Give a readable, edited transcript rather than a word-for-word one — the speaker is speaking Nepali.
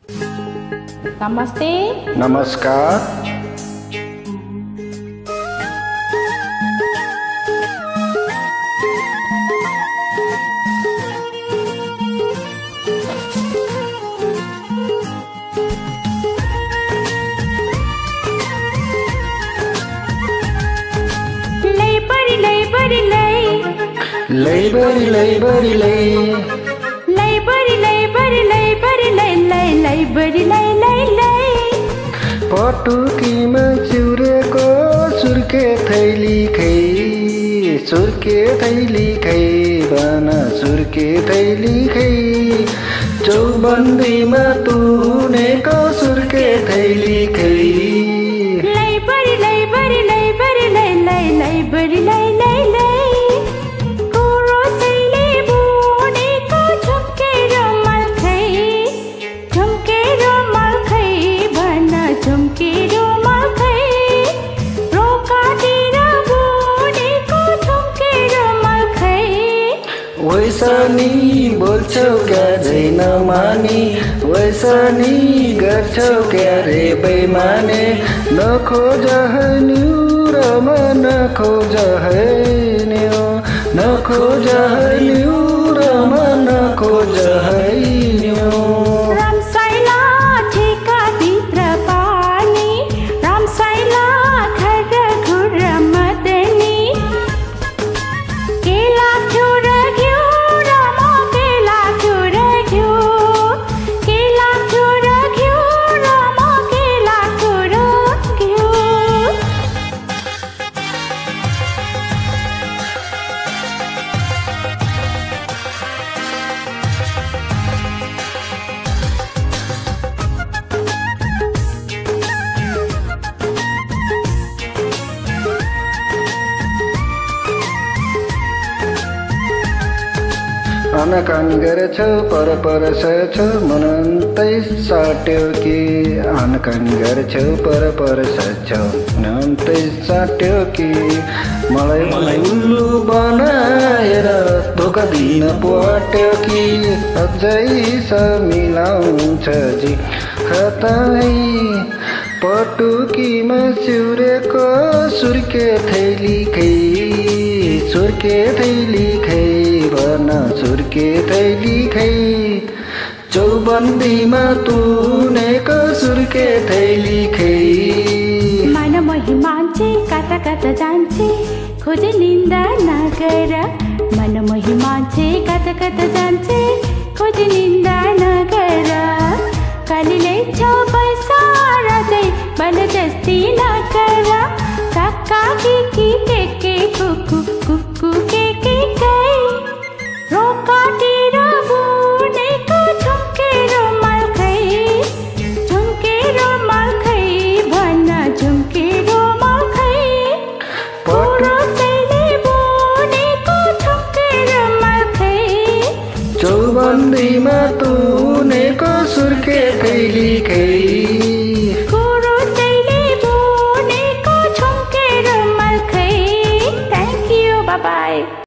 नमस्ते। नमस्कार। पटुकीमा चिउरेको सुर्के थैली खै बन सुर्के थैली खै चौबन्दीमा तुनेको सुर्के थैली खै वैसनी बोल्छौ क्या झैन मानी वैसनी गर्छौ क्या रे बेमाने नखोज न्यूरमा नखोज न्यूरमा नखोज आनाकानी गरेछौ पर सछौ मनन्तै साट्यो कि आनाकानी गरेछौ पर सछौ मनन्तै साट्यो कि मलाई उल्लु बनाएर धोका दिन पाट्यो कि अझै मिलाउँछ जी खतै पटुकीमा चिउरेको सुर्के थैली खै बन सुर्के थैली खै चौबन्दीमा तुनेको सुर्के थैली खै मन मोही मान्छे कता कता जान्छे खोजे निन्दा नगर मन मोही मान्छे कता कता जान्छे खोजे निन्दा नगर